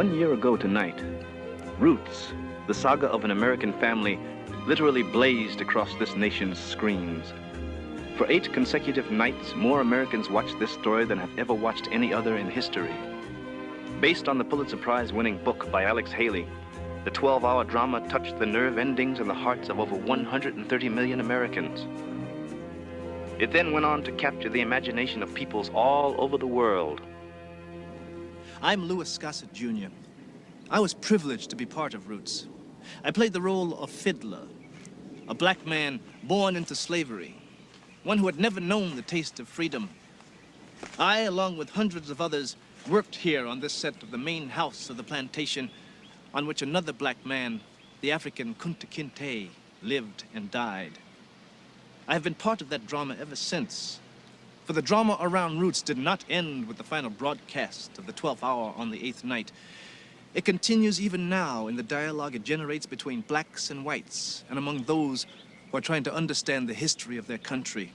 1 year ago tonight, Roots, the saga of an American family, literally blazed across this nation's screens. For 8 consecutive nights, more Americans watched this story than have ever watched any other in history. Based on the Pulitzer Prize-winning book by Alex Haley, the 12-hour drama touched the nerve endings in the hearts of over 130 million Americans. It then went on to capture the imagination of peoples all over the world. I'm Gossett Jr. I was privileged to be part of Roots. I played the role of Fiddler, a black man born into slavery, one who had never known the taste of freedom. I, along with hundreds of others, worked here on this set of the main house of the plantation on which another black man, the African Kunta Kinte, lived and died. I have been part of that drama ever since. For the drama around Roots did not end with the final broadcast of the 12th hour on the 8th night. It continues even now in the dialogue it generates between blacks and whites and among those who are trying to understand the history of their country.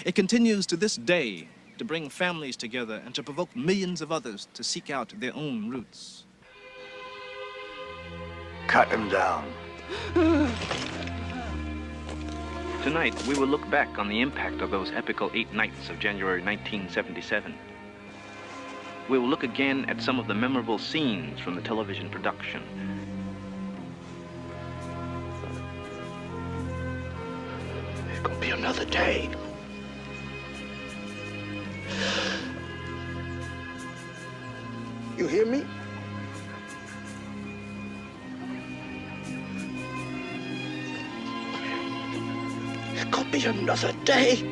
It continues to this day to bring families together and to provoke millions of others to seek out their own roots. Cut him down. Tonight, we will look back on the impact of those epical 8 nights of January 1977. We will look again at some of the memorable scenes from the television production. It's gonna be another day. You hear me? It's gonna be another day.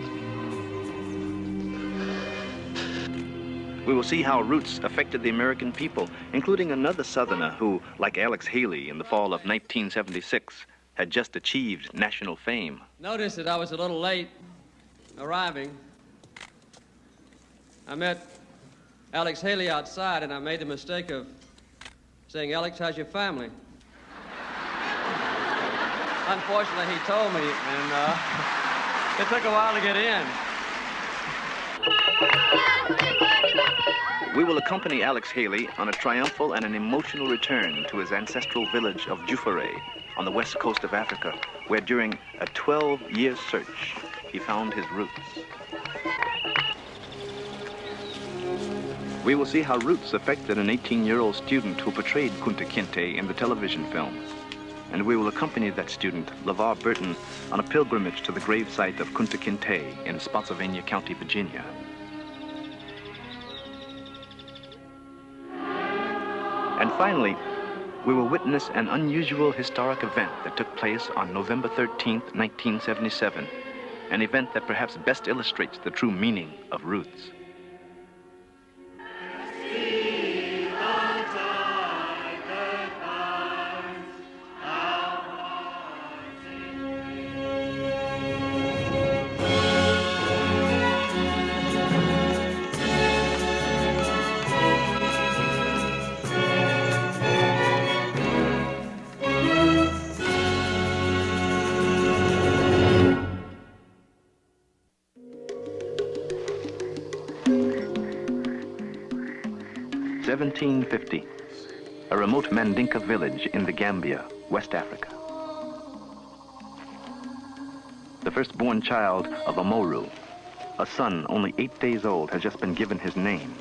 We will see how Roots affected the American people, including another Southerner who, like Alex Haley in the fall of 1976, had just achieved national fame. Noticed that I was a little late arriving. I met Alex Haley outside, and I made the mistake of saying, "Alex, how's your family?" Unfortunately, he told me, and it took a while to get in. We will accompany Alex Haley on a triumphal and an emotional return to his ancestral village of Jufere on the west coast of Africa, where during a 12-year search, he found his roots. We will see how Roots affected an 18-year-old student who portrayed Kunta Kinte in the television film. And we will accompany that student, LeVar Burton, on a pilgrimage to the gravesite of Kunta Kinte in Spotsylvania County, Virginia. And finally, we will witness an unusual historic event that took place on November 13th, 1977, an event that perhaps best illustrates the true meaning of Roots. A remote Mandinka village in the Gambia, West Africa. The firstborn child of a Moru, a son only 8 days old, has just been given his name.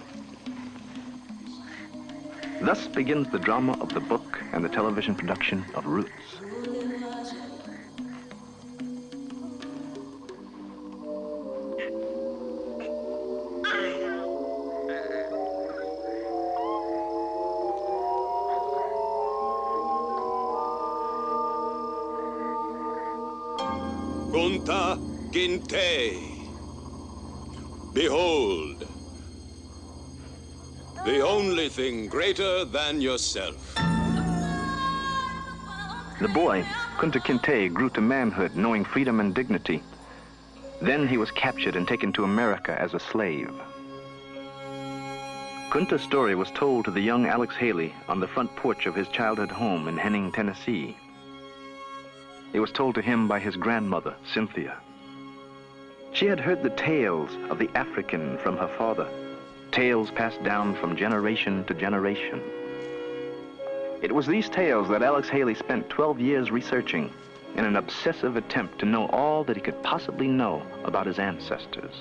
Thus begins the drama of the book and the television production of Roots. Kunta Kinte. Behold, the only thing greater than yourself. The boy, Kunta Kinte, grew to manhood, knowing freedom and dignity. Then he was captured and taken to America as a slave. Kunta's story was told to the young Alex Haley on the front porch of his childhood home in Henning, Tennessee. It was told to him by his grandmother, Cynthia. She had heard the tales of the African from her father, tales passed down from generation to generation. It was these tales that Alex Haley spent 12 years researching in an obsessive attempt to know all that he could possibly know about his ancestors.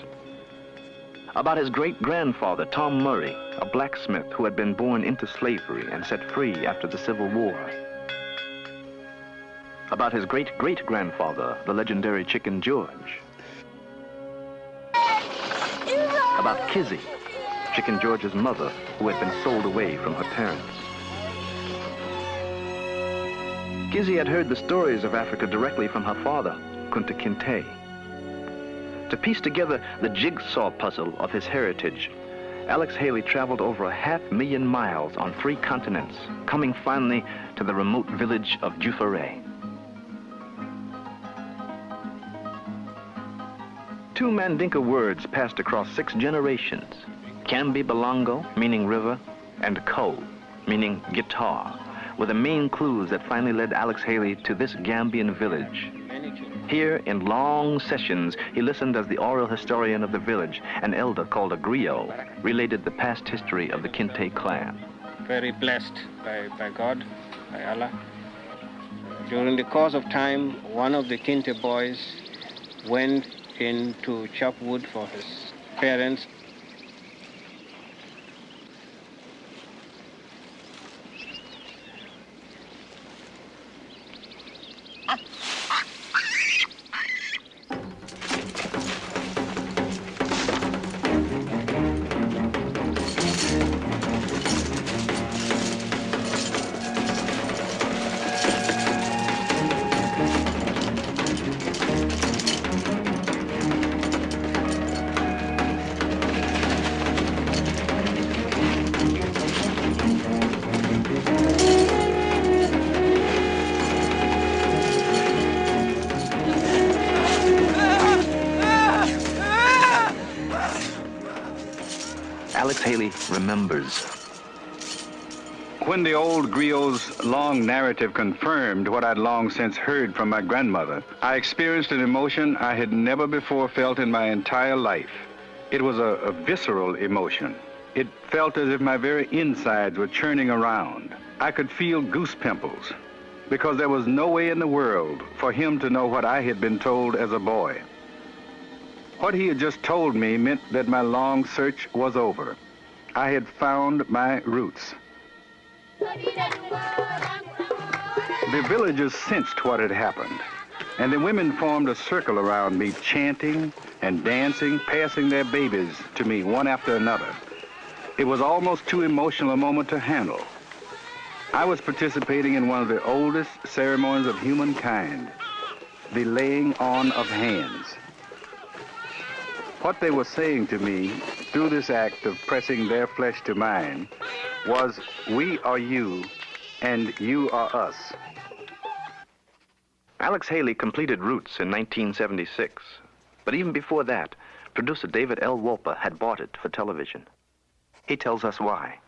About his great-grandfather, Tom Murray, a blacksmith who had been born into slavery and set free after the Civil War. About his great-great-grandfather, the legendary Chicken George. About Kizzy, Chicken George's mother, who had been sold away from her parents. Kizzy had heard the stories of Africa directly from her father, Kunta Kinte. To piece together the jigsaw puzzle of his heritage, Alex Haley traveled over 500,000 miles on 3 continents, coming finally to the remote village of Jufere. 2 Mandinka words passed across 6 generations: Kambi Balongo, meaning river, and Ko, meaning guitar, were the main clues that finally led Alex Haley to this Gambian village. Here, in long sessions, he listened as the oral historian of the village, an elder called a griot, related the past history of the Kinte clan. Very blessed by God, by Allah. During the course of time, one of the Kinte boys went in to chop wood for his parents. Alex Haley remembers. When the old griot's long narrative confirmed what I'd long since heard from my grandmother, I experienced an emotion I had never before felt in my entire life. It was a visceral emotion. It felt as if my very insides were churning around. I could feel goose pimples, because there was no way in the world for him to know what I had been told as a boy. What he had just told me meant that my long search was over. I had found my roots. The villagers sensed what had happened, and the women formed a circle around me, chanting and dancing, passing their babies to me one after another. It was almost too emotional a moment to handle. I was participating in one of the oldest ceremonies of humankind, the laying on of hands. What they were saying to me through this act of pressing their flesh to mine was, we are you and you are us. Alex Haley completed Roots in 1976, but even before that, producer David L. Wolper had bought it for television. He tells us why.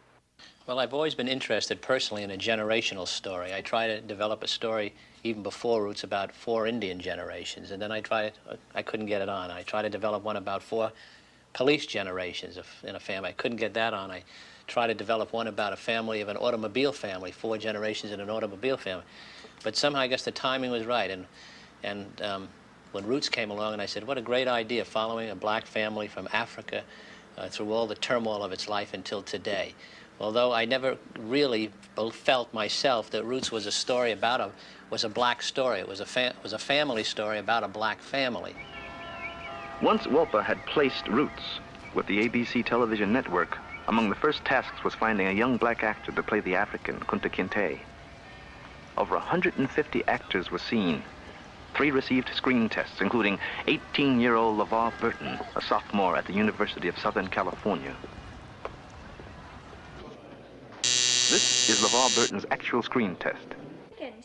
Well, I've always been interested personally in a generational story. I try to develop a story even before Roots about 4 Indian generations, and then I couldn't get it on. I tried to develop one about 4 police generations in a family. I couldn't get that on. I tried to develop one about a family of an automobile family, 4 generations in an automobile family. But somehow I guess the timing was right, and when Roots came along, and I said, what a great idea, following a black family from Africa through all the turmoil of its life until today. Although I never really felt myself that Roots was a story about was a black story. It was a family story about a black family. Once Wolper had placed Roots with the ABC television network, among the first tasks was finding a young black actor to play the African, Kunta Kinte. Over 150 actors were seen. 3 received screen tests, including 18-year-old LeVar Burton, a sophomore at the University of Southern California. This is LeVar Burton's actual screen test.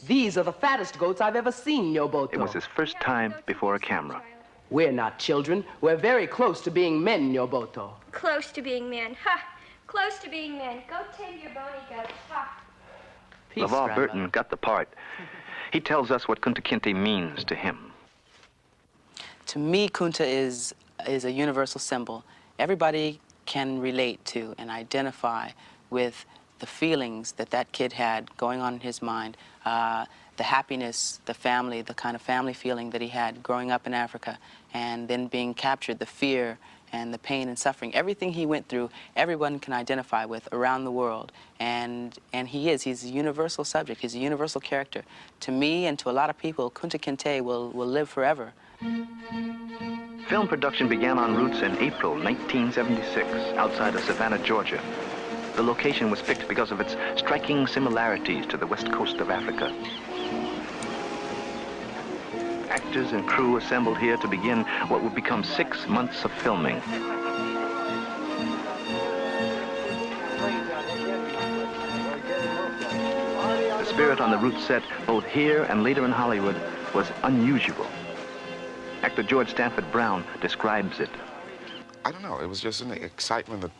These are the fattest goats I've ever seen, Nyoboto. It was his first time before a camera. We're not children. We're very close to being men, Nyoboto. Close to being men. Ha! Close to being men. Go tame your bony goats. Ha! LeVar Burton got the part. He tells us what Kunta Kinte means to him. To me, Kunta is a universal symbol. Everybody can relate to and identify with the feelings that that kid had going on in his mind, the happiness, the family, the kind of family feeling that he had growing up in Africa, and then being captured, the fear and the pain and suffering, everything he went through, everyone can identify with around the world. And he's a universal subject, he's a universal character. To me and to a lot of people, Kunta Kinte will live forever. Film production began en route in April 1976, outside of Savannah, Georgia. The location was picked because of its striking similarities to the west coast of Africa. Actors and crew assembled here to begin what would become 6 months of filming. The spirit on the Roots set, both here and later in Hollywood, was unusual. Actor George Stanford Brown describes it. I don't know, it was just an excitement that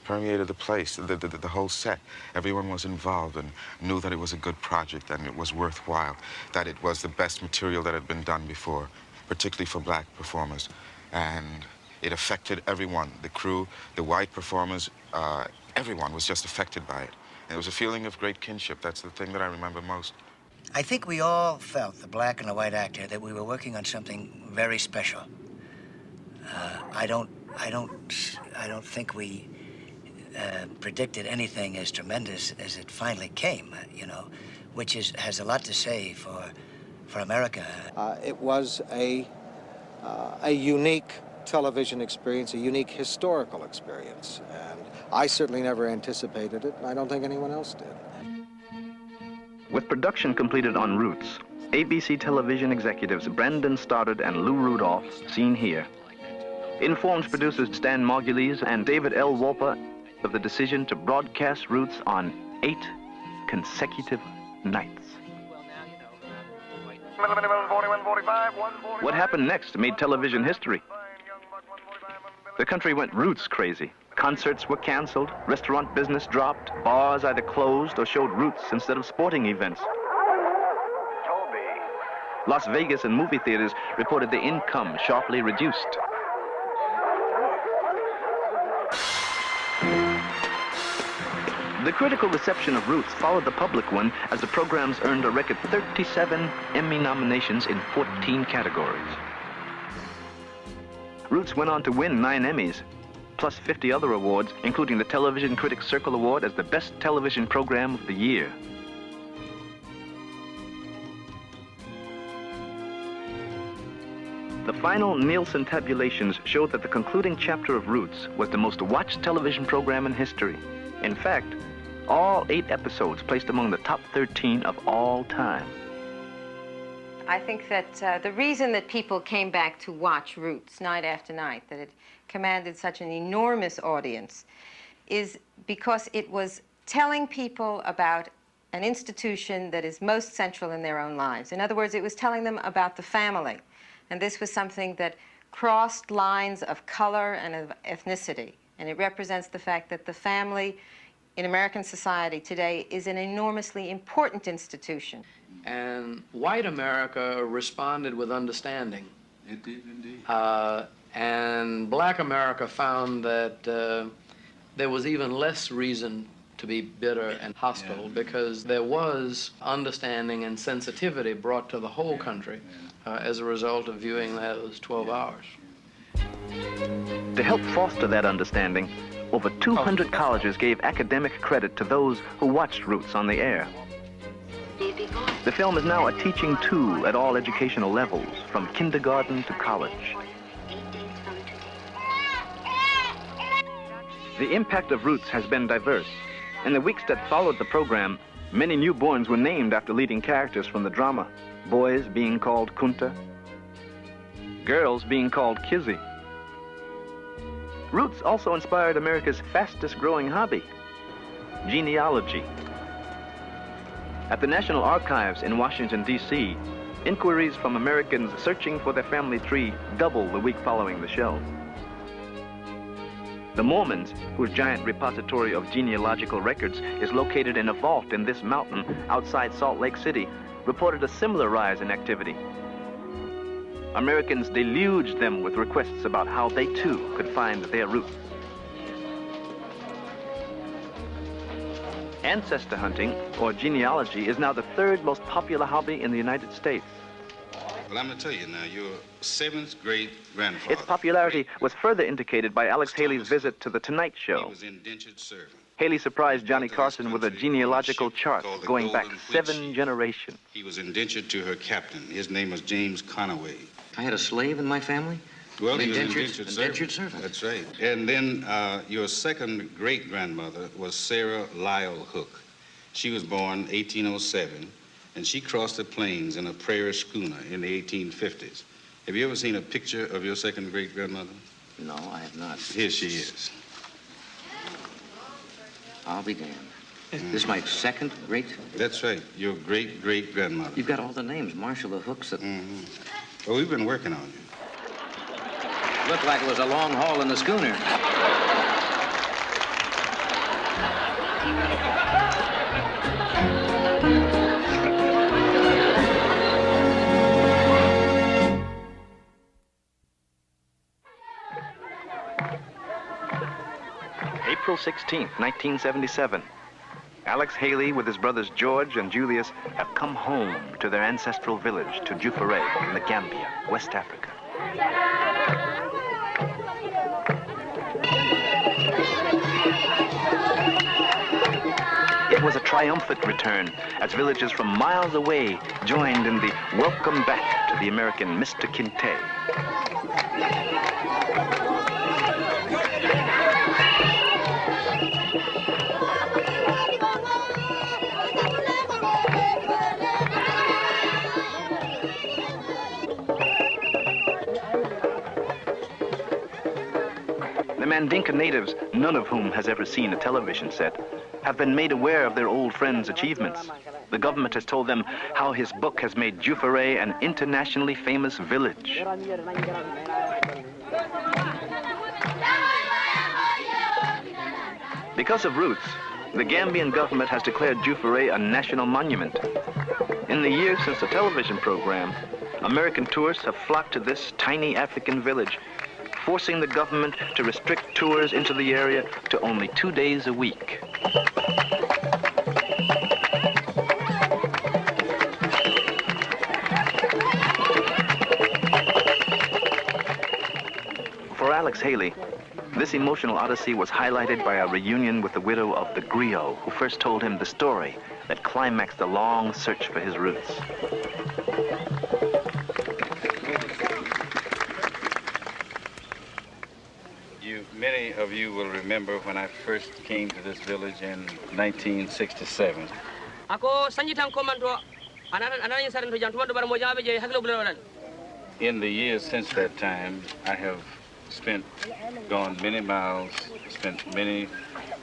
permeated the place, the whole set. Everyone was involved and knew that it was a good project and it was worthwhile, that it was the best material that had been done before, particularly for black performers. And it affected everyone, the crew, the white performers, everyone was just affected by it. And it was a feeling of great kinship. That's the thing that I remember most. I think we all felt, the black and the white actor, that we were working on something very special. I don't think we predicted anything as tremendous as it finally came, you know, which has a lot to say for America. It was a unique television experience, a unique historical experience, and I certainly never anticipated it, and I don't think anyone else did. With production completed en Roots, ABC television executives Brandon Stoddard and Lou Rudolph, seen here, informed producers Stan Margulies and David L. Wolper of the decision to broadcast Roots on 8 consecutive nights. What happened next made television history. The country went Roots crazy. Concerts were canceled, restaurant business dropped, bars either closed or showed Roots instead of sporting events. Las Vegas and movie theaters reported the income sharply reduced. The critical reception of Roots followed the public one as the programs earned a record 37 Emmy nominations in 14 categories. Roots went on to win 9 Emmys, plus 50 other awards, including the Television Critics Circle Award as the best television program of the year. The final Nielsen tabulations showed that the concluding chapter of Roots was the most watched television program in history. In fact, all 8 episodes placed among the top 13 of all time. I think that the reason that people came back to watch Roots night after night, that it commanded such an enormous audience, is because it was telling people about an institution that is most central in their own lives. In other words, it was telling them about the family. And this was something that crossed lines of color and of ethnicity. And it represents the fact that the family in American society today is an enormously important institution. And white America responded with understanding. It did indeed. And black America found that there was even less reason to be bitter and hostile, because there was understanding and sensitivity brought to the whole country as a result of viewing those 12 hours. To help foster that understanding, over 200 colleges gave academic credit to those who watched Roots on the air. The film is now a teaching tool at all educational levels, from kindergarten to college. The impact of Roots has been diverse. In the weeks that followed the program, many newborns were named after leading characters from the drama. Boys being called Kunta, girls being called Kizzy. Roots also inspired America's fastest growing hobby, genealogy. At the National Archives in Washington, D.C., inquiries from Americans searching for their family tree doubled the week following the show. The Mormons, whose giant repository of genealogical records is located in a vault in this mountain outside Salt Lake City, reported a similar rise in activity. Americans deluged them with requests about how they too could find their roots. Ancestor hunting, or genealogy, is now the third most popular hobby in the United States. Well, I'm going to tell you now, your seventh great-grandfather. Its popularity was further indicated by Alex Haley's visit to The Tonight Show. He was indentured servant. Haley surprised Johnny Carson with a genealogical chart going back 7 generations. He was indentured to her captain. His name was James Conaway. I had a slave in my family? Well, he was indentured servant. That's right. And then your second great-grandmother was Sarah Lyle Hook. She was born 1807, and she crossed the plains in a prairie schooner in the 1850s. Have you ever seen a picture of your second great-grandmother? No, I have not. Here she is. I'll be damned. This is my second great? That's right, your great-great-grandmother. You've got all the names, Marshall, the Hooks. Well, we've been working on you. Looked like it was a long haul in the schooner. April 16th, 1977. Alex Haley with his brothers George and Julius have come home to their ancestral village, to Jufere in the Gambia, West Africa. It was a triumphant return as villagers from miles away joined in the welcome back to the American Mr. Kinte. The Mandinka Natives, none of whom has ever seen a television set, have been made aware of their old friend's achievements. The government has told them how his book has made Jufere an internationally famous village. Because of Roots, the Gambian government has declared Jufere a national monument. In the years since the television program, American tourists have flocked to this tiny African village, forcing the government to restrict tours into the area to only 2 days a week. For Alex Haley, this emotional odyssey was highlighted by a reunion with the widow of the griot who first told him the story that climaxed the long search for his roots. Many of you will remember when I first came to this village in 1967. In the years since that time, I have gone many miles,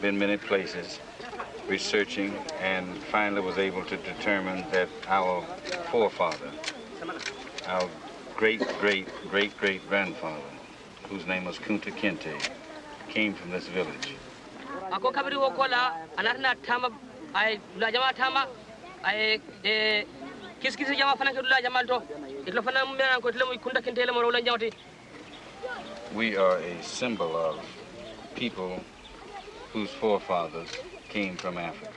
been many places, researching, and finally was able to determine that our forefather, our great-great-great-great-grandfather, whose name was Kunta Kinte, came from this village. We are a symbol of people whose forefathers came from Africa.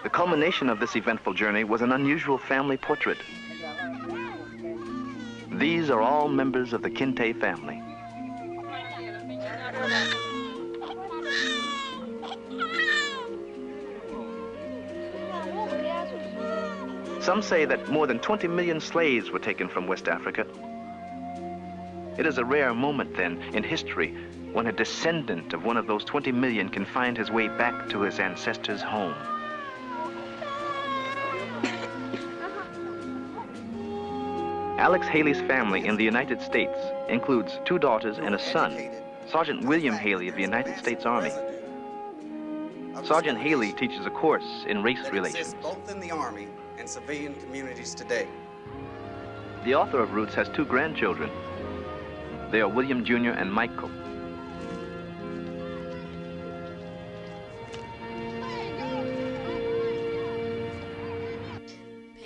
The culmination of this eventful journey was an unusual family portrait. These are all members of the Kinte family. Some say that more than 20 million slaves were taken from West Africa. It is a rare moment, then, in history when a descendant of one of those 20 million can find his way back to his ancestors' home. Alex Haley's family in the United States includes 2 daughters and a son, Sergeant William Haley of the United States Army. Sergeant Haley teaches a course in race relations. Both in the Army and civilian communities today. The author of Roots has 2 grandchildren. They are William Jr. and Michael.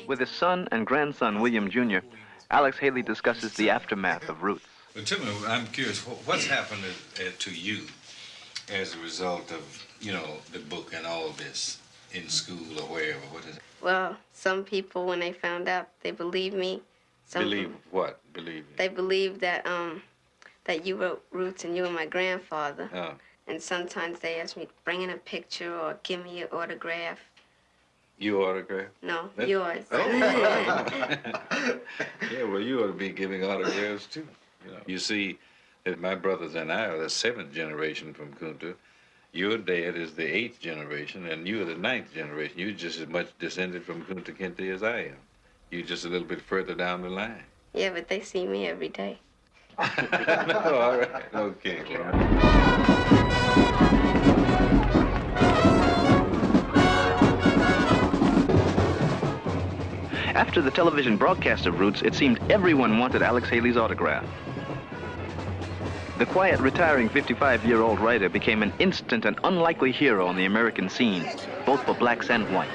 With his son and grandson, William Jr., Alex Haley discusses the aftermath of Roots. Well, tell me, I'm curious, what's happened to you as a result of, you know, the book and all of this in school or wherever? What is it? Well, some people, when they found out, they believed me. Believe what? Believe me. They believed that that you wrote Roots and you were my grandfather. Oh. And sometimes they asked me to bring in a picture or give me your autograph. Your autograph? No, That's... yours. Oh. Yeah, well, you ought to be giving autographs, too. You know, you see, that my brothers and I are the 7th generation from Kunta. Your dad is the 8th generation, and you are the 9th generation. You're just as much descended from Kunta Kinte as I am. You're just a little bit further down the line. Yeah, but they see me every day. No, all right. Okay. After the television broadcast of Roots, it seemed everyone wanted Alex Haley's autograph. The quiet, retiring 55-year-old writer became an instant and unlikely hero on the American scene, both for blacks and whites.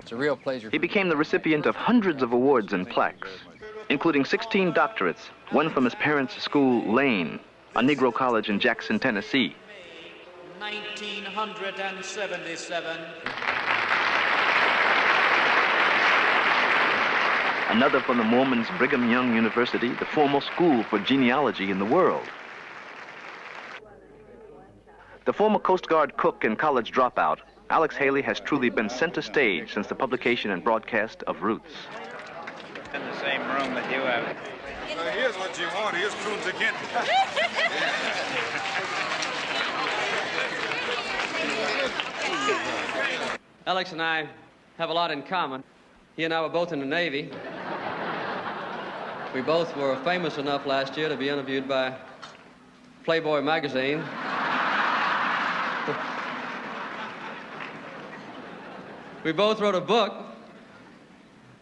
It's a real pleasure. He became the recipient of hundreds of awards and plaques, including 16 doctorates, one from his parents' school, Lane, a Negro college in Jackson, Tennessee. 1977. Another from the Mormons' Brigham Young University, the foremost school for genealogy in the world. The former Coast Guard cook and college dropout, Alex Haley has truly been center stage since the publication and broadcast of Roots. In the same room that you have. Here's what you want. Here's Kunta Kinte. Alex and I have a lot in common. He and I were both in the Navy. We both were famous enough last year to be interviewed by Playboy magazine. We both wrote a book.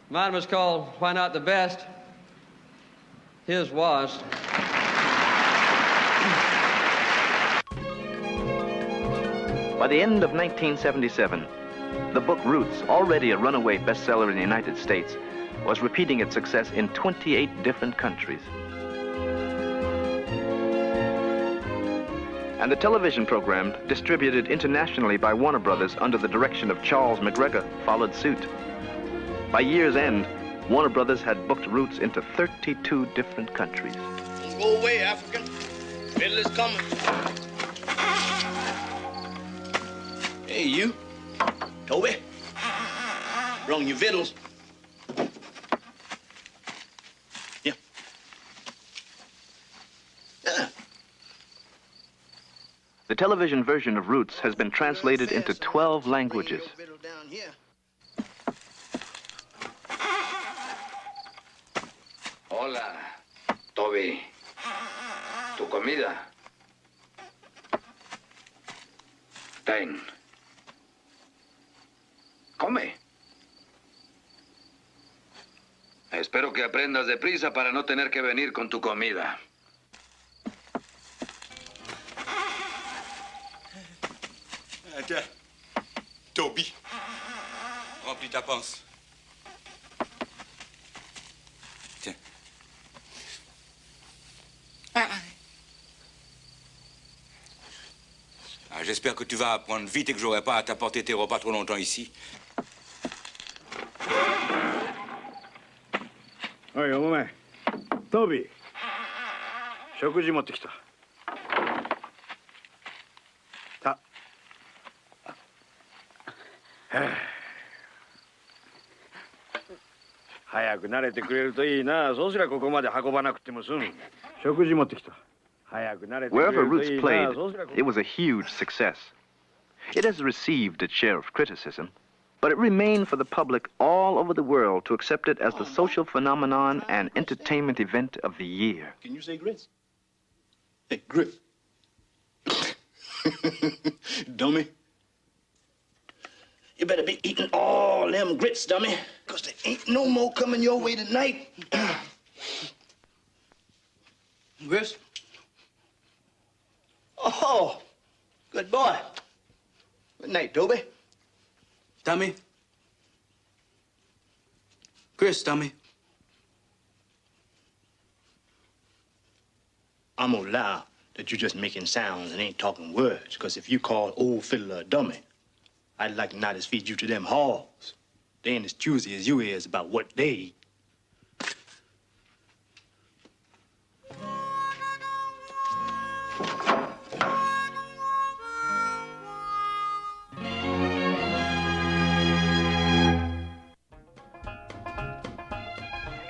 Mine was called Why Not the Best. His was. By the end of 1977, the book Roots, already a runaway bestseller in the United States, was repeating its success in 28 different countries. And the television program, distributed internationally by Warner Brothers under the direction of Charles McGregor, followed suit. By year's end, Warner Brothers had booked Roots into 32 different countries. Don't go away, African. Fiddle is coming. Hey, you. Toby. Bring your victuals. Yeah. The television version of Roots has been translated into 12 languages. Hola, Toby. Tu comida. Ten. Come. Espero que aprendas deprisa para no tener que venir con tu comida. Tiens, Toby, remplis ta panse. Tiens. J'espère que tu vas apprendre vite et que j'aurai pas à t'apporter tes repas trop longtemps ici. Oi, お前、トビー、食事持ってきた。早く慣れてくれるといいな。そうすりゃここまで運ばなくても済む。食事持ってきた。早く慣れてくれ Wherever ると Roots いいな。 played, そうすりゃ it was a huge success. It has received its share of criticism, but it remained for the public all over the world to accept it as the social phenomenon and entertainment event of the year. Can you say grits? Hey, grits. Dummy. You better be eating all them grits, dummy, because there ain't no more coming your way tonight. Chris? Oh, good boy. Good night, Toby. Tommy? Chris, Tommy. I'm gonna allow that you're just making sounds and ain't talking words, because if you call old fiddler a dummy, I'd like to not as feed you to them hogs. They ain't as choosy as you is about what they eat.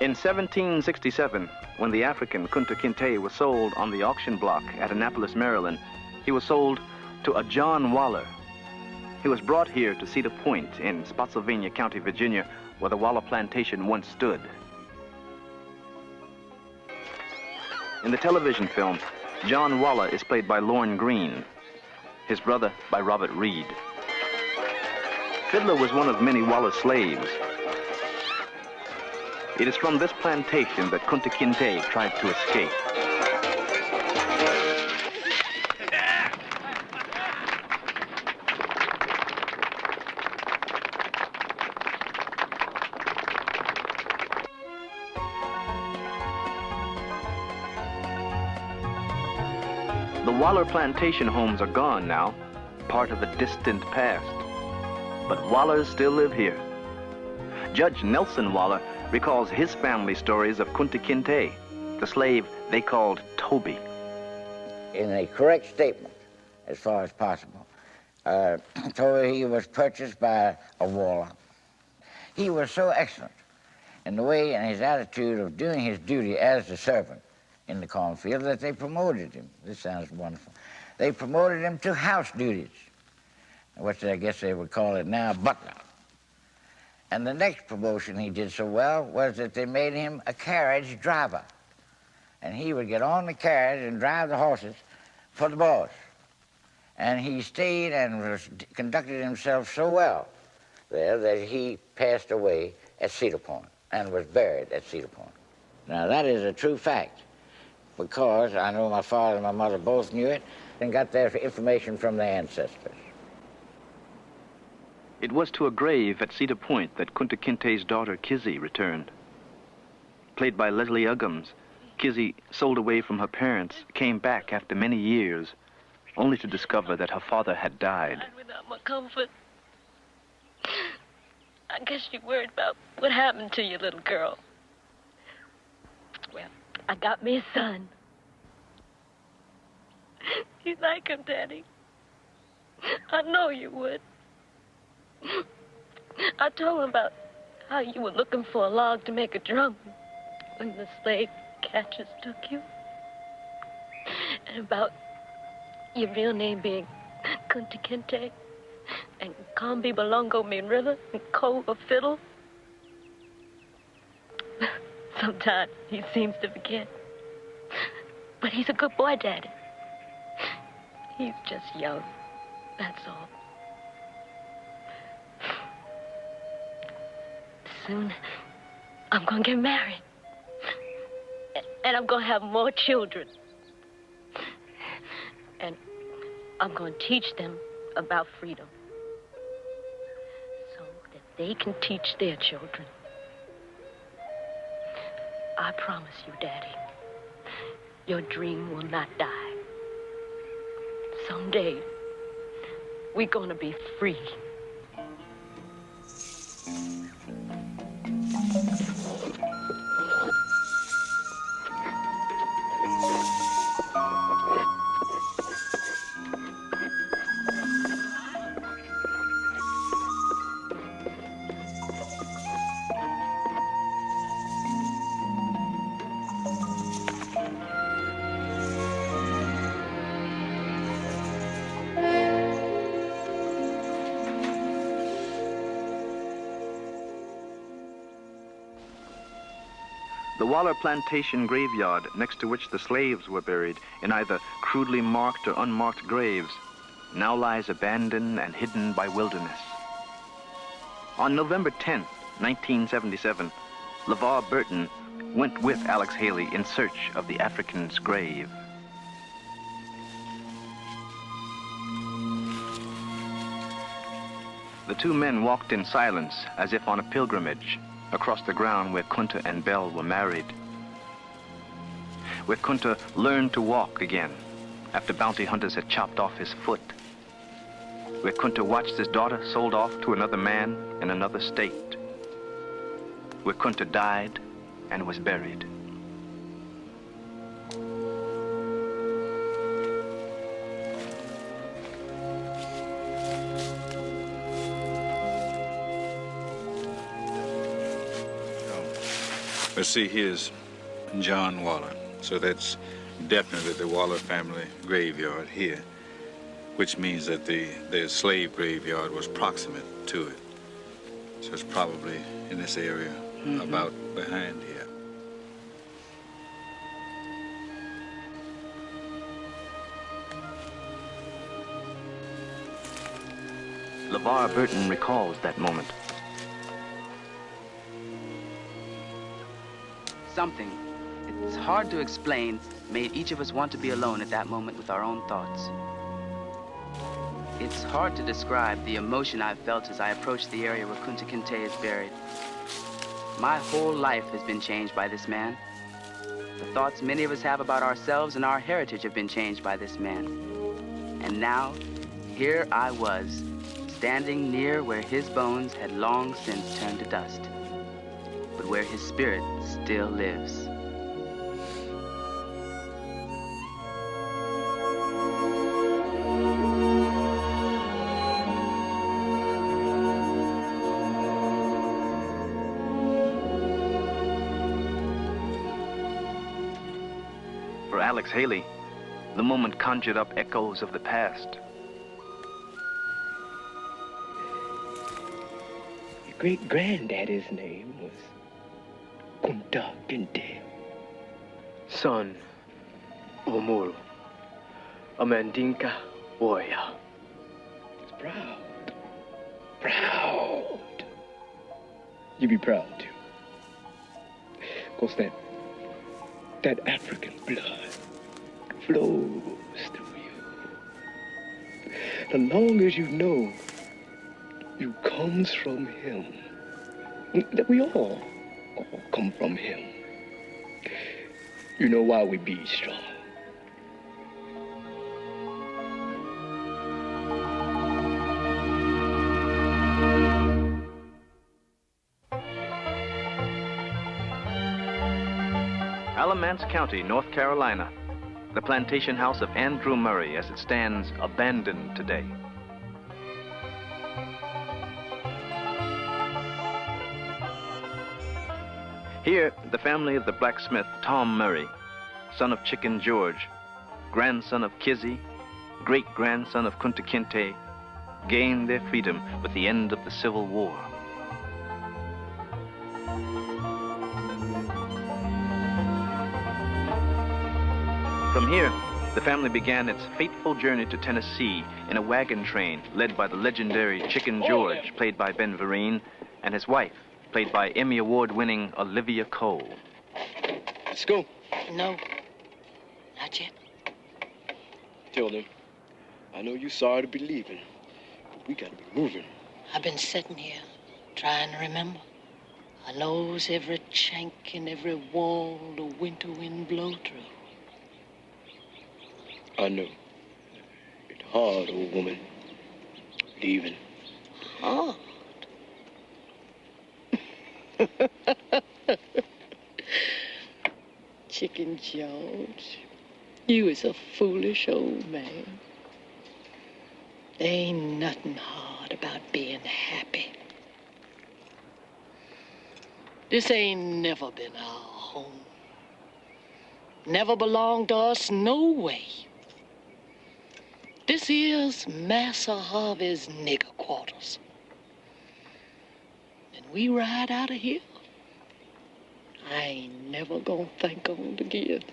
In 1767, when the African Kunta Kinte was sold on the auction block at Annapolis, Maryland, he was sold to a John Waller. He was brought here to Cedar Point in Spotsylvania County, Virginia, where the Waller Plantation once stood. In the television film, John Waller is played by Lorne Greene, his brother by Robert Reed. Fiddler was one of many Waller slaves. It is from this plantation that Kunta Kinte tried to escape. The Waller Plantation homes are gone now, part of a distant past. But Wallers still live here. Judge Nelson Waller recalls his family stories of Kunta Kinte, the slave they called Toby. In a correct statement, as far as possible, Toby, he was purchased by a Waller. He was so excellent in the way and his attitude of doing his duty as the servant in the cornfield that they promoted him. This sounds wonderful. They promoted him to house duties, which I guess they would call it now butler. And the next promotion he did so well was that they made him a carriage driver. And he would get on the carriage and drive the horses for the boss. And he stayed and conducted himself so well there that he passed away at Cedar Point and was buried at Cedar Point. Now, that is a true fact, because I know my father and my mother both knew it and got their information from their ancestors. It was to a grave at Cedar Point that Kunta Kinte's daughter, Kizzy, returned. Played by Leslie Uggams, Kizzy, sold away from her parents, came back after many years, only to discover that her father had died. Without my comfort, I guess you're worried about what happened to your little girl. Well, I got me a son. You like him, Daddy? I know you would. I told him about how you were looking for a log to make a drum when the slave catchers took you. And about your real name being Kunta Kinte, and Combi Balongo mean river, and Ko a fiddle. Sometimes he seems to forget. But he's a good boy, Daddy. He's just young, that's all. Soon, I'm gonna get married. And I'm gonna have more children. And I'm gonna teach them about freedom, so that they can teach their children. I promise you, Daddy, your dream will not die. Someday, we're gonna be free. The Waller Plantation graveyard, next to which the slaves were buried in either crudely marked or unmarked graves, now lies abandoned and hidden by wilderness. On November 10, 1977, LeVar Burton, went with Alex Haley in search of the African's grave. The two men walked in silence as if on a pilgrimage across the ground where Kunta and Belle were married, where Kunta learned to walk again after bounty hunters had chopped off his foot, where Kunta watched his daughter sold off to another man in another state, where Kunta died and was buried. Let's see, here's John Waller. So that's definitely the Waller family graveyard here, which means that the slave graveyard was proximate to it. So it's probably in this area about behind here. LeVar Burton recalls that moment. Something, it's hard to explain, made each of us want to be alone at that moment with our own thoughts. It's hard to describe the emotion I felt as I approached the area where Kunta Kinte is buried. My whole life has been changed by this man. The thoughts many of us have about ourselves and our heritage have been changed by this man. And now, here I was, standing near where his bones had long since turned to dust, but where his spirit still lives. For Alex Haley, the moment conjured up echoes of the past. Your great-granddaddy's name was Kunta Kinte, son of Omoro, a Mandinka warrior. He's proud. Proud. You be proud, too. Because that African blood flows through you. As long as you know you comes from him, that we all come from him, you know why we be strong. Alamance County, North Carolina, the plantation house of Andrew Murray as it stands abandoned today. Here, the family of the blacksmith Tom Murray, son of Chicken George, grandson of Kizzy, great-grandson of Kunta Kinte, gained their freedom with the end of the Civil War. From here, the family began its fateful journey to Tennessee in a wagon train led by the legendary Chicken George, played by Ben Vereen, and his wife, played by Emmy Award-winning Olivia Cole. Let's go. No, not yet. Tell them, I know you're sorry to be leaving, but we gotta be moving. I've been sitting here, trying to remember. I knows every chink and every wall the winter wind blow through. I know. It's hard, old woman, leaving. Hard? Chicken George, you is a foolish old man. There ain't nothing hard about being happy. This ain't never been our home. Never belonged to us no way. This is Massa Harvey's nigger quarters. And we ride out of here, I ain't never gonna think on it again.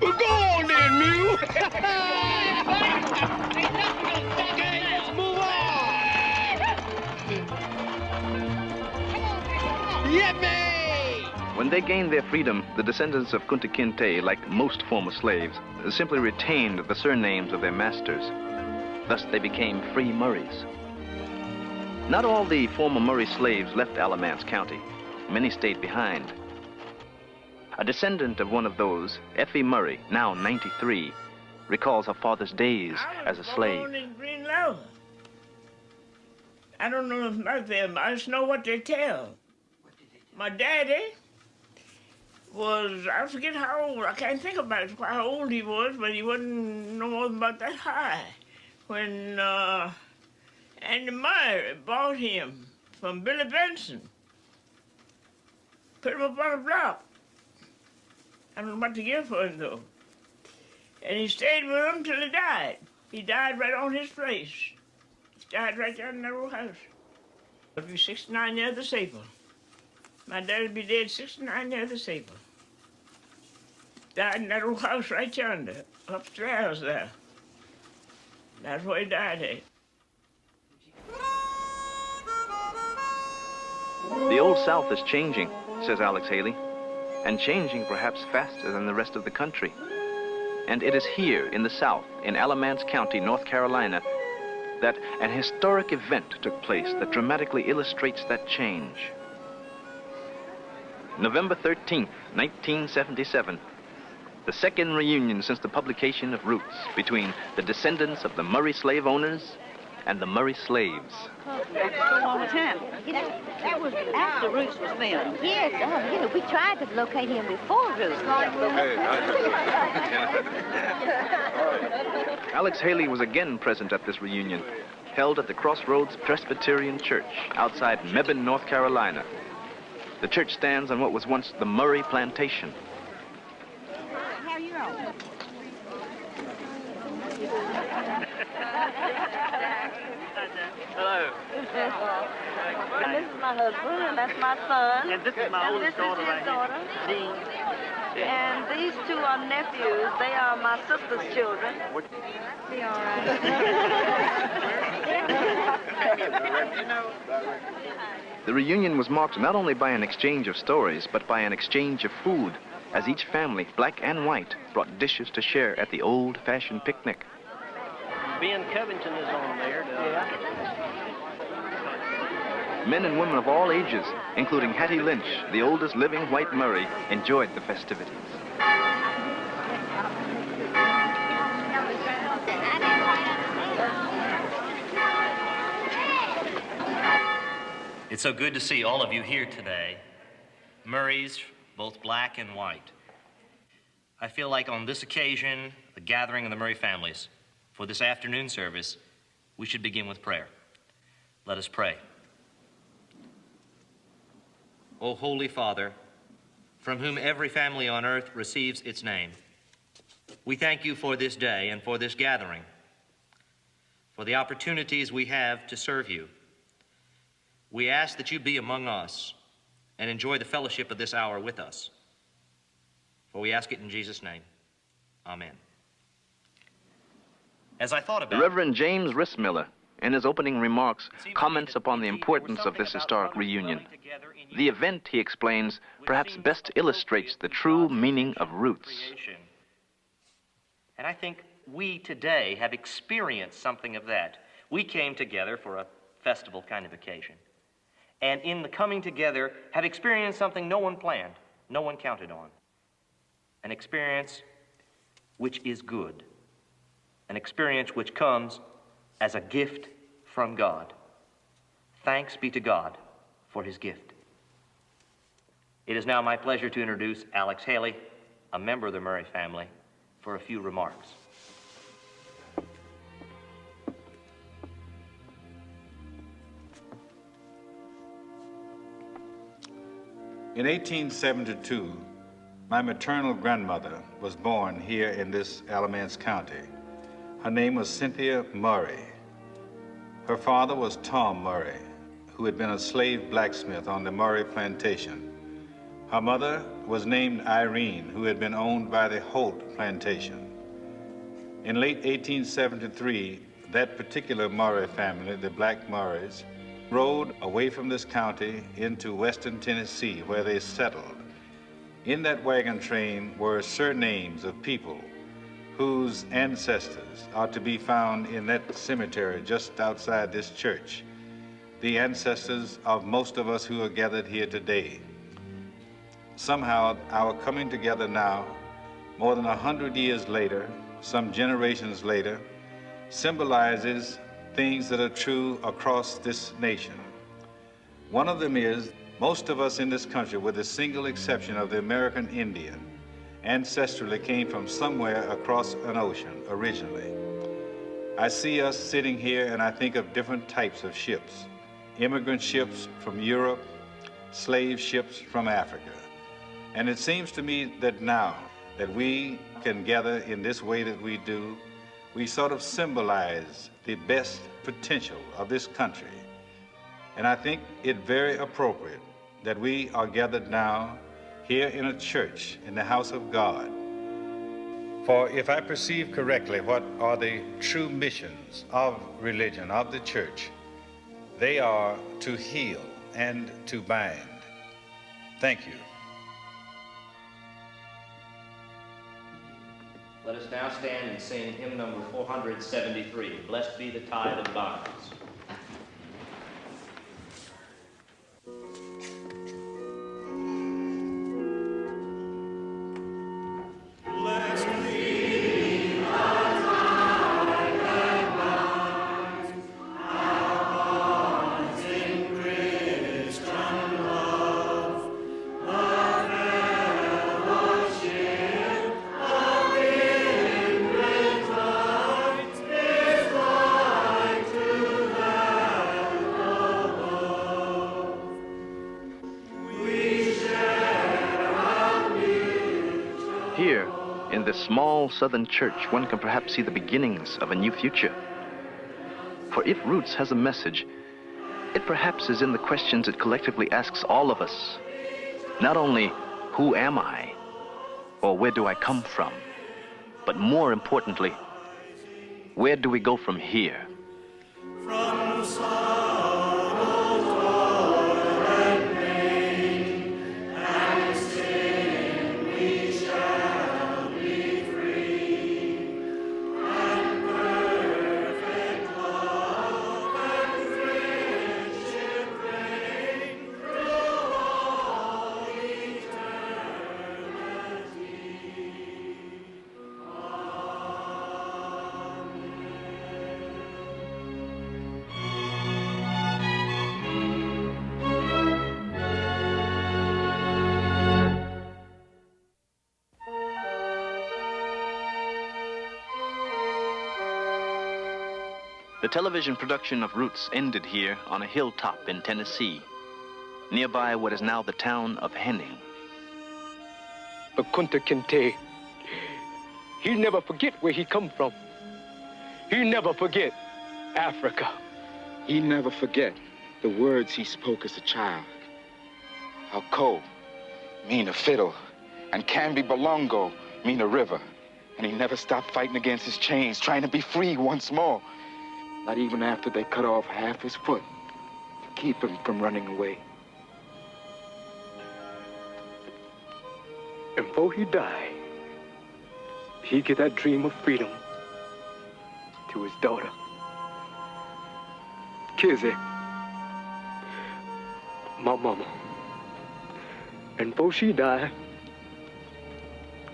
Well, go on then, mule. Let's move on. When they gained their freedom, the descendants of Kunta Kinte, like most former slaves, simply retained the surnames of their masters. Thus, they became free Murrays. Not all the former Murray slaves left Alamance County. Many stayed behind. A descendant of one of those, Effie Murray, now 93, recalls her father's days as a slave. Born in Green Lava. I don't know nothing about them. I just know what they tell. My daddy was, I forget how old, I can't think about how old he was, but he wasn't no more than about that high when Andy Meyer bought him from Billy Benson. Put him up on a block. I don't know what to give for him, though. And he stayed with him till he died. He died right on his place. He died right there in that old house. He'll be 69 years this April. My dad'll be dead 69 years this April. Died in that old house right yonder, upstairs there. That's where he died at. The Old South is changing, says Alex Haley, and changing perhaps faster than the rest of the country. And it is here in the South, in Alamance County, North Carolina, that an historic event took place that dramatically illustrates that change. November 13th, 1977, the second reunion since the publication of Roots between the descendants of the Murray slave owners and the Murray slaves. So long as happened. That was after Roots was filmed. Yes, yeah, we tried to locate him before Roots. Alex Haley was again present at this reunion, held at the Cross Roads Presbyterian Church outside Mebane, North Carolina. The church stands on what was once the Murray Plantation. How you on? Hello. And this is my husband, and that's my son. And this is my oldest daughter right here, Jean. And these two are nephews. They are my sister's children. Be all right. The reunion was marked not only by an exchange of stories, but by an exchange of food, as each family, black and white, brought dishes to share at the old-fashioned picnic. Ben Covington is on there. Men and women of all ages, including Hattie Lynch, the oldest living white Murray, enjoyed the festivities. It's so good to see all of you here today, Murrays, both black and white. I feel like on this occasion, the gathering of the Murray families, for this afternoon service, we should begin with prayer. Let us pray. O Holy Father, from whom every family on earth receives its name, we thank you for this day and for this gathering, for the opportunities we have to serve you. We ask that you be among us and enjoy the fellowship of this hour with us. For we ask it in Jesus' name. Amen. As I thought about the Reverend James Rissmiller, in his opening remarks, comments upon the importance of this historic reunion. The event, he explains, perhaps best illustrates the true meaning of Roots. And I think we today have experienced something of that. We came together for a festival kind of occasion. And in the coming together, have experienced something no one planned, no one counted on. An experience which is good. An experience which comes as a gift from God. Thanks be to God for his gift. It is now my pleasure to introduce Alex Haley, a member of the Murray family, for a few remarks. In 1872, my maternal grandmother was born here in this Alamance County. Her name was Cynthia Murray. Her father was Tom Murray, who had been a slave blacksmith on the Murray Plantation. Her mother was named Irene, who had been owned by the Holt Plantation. In late 1873, that particular Murray family, the Black Murrays, rode away from this county into western Tennessee, where they settled. In that wagon train were surnames of people whose ancestors are to be found in that cemetery just outside this church, the ancestors of most of us who are gathered here today. Somehow, our coming together now, more than 100 years later, some generations later, symbolizes things that are true across this nation. One of them is, most of us in this country, with the single exception of the American Indian, ancestrally came from somewhere across an ocean originally. I see us sitting here and I think of different types of ships. Immigrant ships from Europe, slave ships from Africa. And it seems to me that now that we can gather in this way that we do, we sort of symbolize the best potential of this country. And I think it very appropriate that we are gathered now here in a church, in the house of God. For if I perceive correctly what are the true missions of religion, of the church, they are to heal and to bind. Thank you. Let us now stand and sing hymn number 473, Blessed Be the Tie That Binds. Here, in this small southern church, one can perhaps see the beginnings of a new future. For if Roots has a message, it perhaps is in the questions it collectively asks all of us. Not only, who am I? Or where do I come from? But more importantly, where do we go from here? From sorrow, toil, and pain, and sin we shall be free, and perfect love and friendship reign through all eternity. The television production of Roots ended here on a hilltop in Tennessee, nearby what is now the town of Henning. But Kunta Kinte, he'll never forget where he come from. He'll never forget Africa. He never forget the words he spoke as a child. How Ko mean a fiddle, and Cambi Balongo mean a river. And he never stopped fighting against his chains, trying to be free once more. Not even after they cut off half his foot to keep him from running away. And before he died, he get that dream of freedom to his daughter, Kizzy, my mama. And before she died,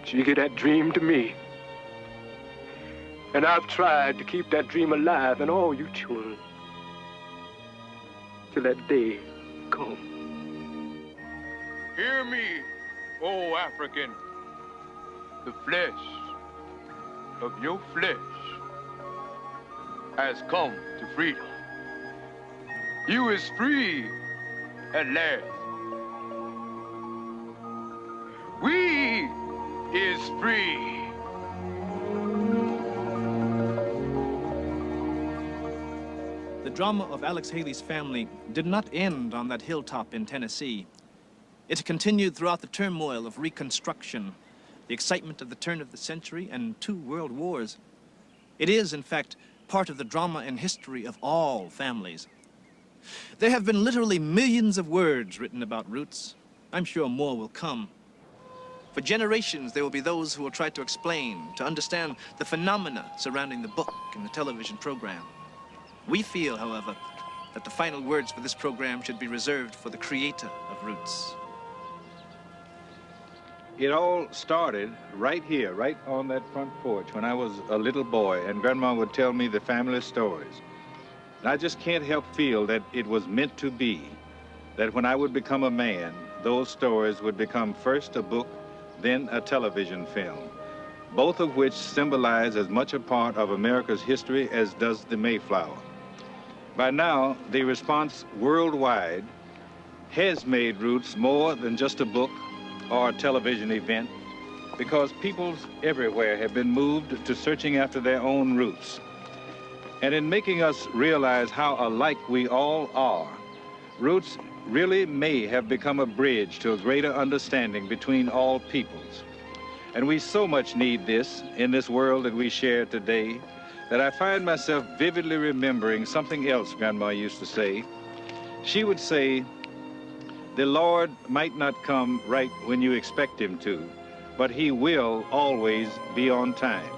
she get that dream to me. And I've tried to keep that dream alive in all you children till that day come. Hear me, O African. The flesh of your flesh has come to freedom. You is free at last. We is free. The drama of Alex Haley's family did not end on that hilltop in Tennessee. It continued throughout the turmoil of Reconstruction, the excitement of the turn of the century, and 2 world wars. It is, in fact, part of the drama and history of all families. There have been literally millions of words written about Roots. I'm sure more will come. For generations, there will be those who will try to explain, to understand the phenomena surrounding the book and the television program. We feel, however, that the final words for this program should be reserved for the creator of Roots. It all started right here, right on that front porch when I was a little boy, and Grandma would tell me the family stories. And I just can't help feel that it was meant to be, that when I would become a man, those stories would become first a book, then a television film, both of which symbolize as much a part of America's history as does the Mayflower. By now, the response worldwide has made Roots more than just a book or a television event, because peoples everywhere have been moved to searching after their own roots. And in making us realize how alike we all are, Roots really may have become a bridge to a greater understanding between all peoples. And we so much need this in this world that we share today that I find myself vividly remembering something else Grandma used to say. She would say, "The Lord might not come right when you expect him to, but he will always be on time."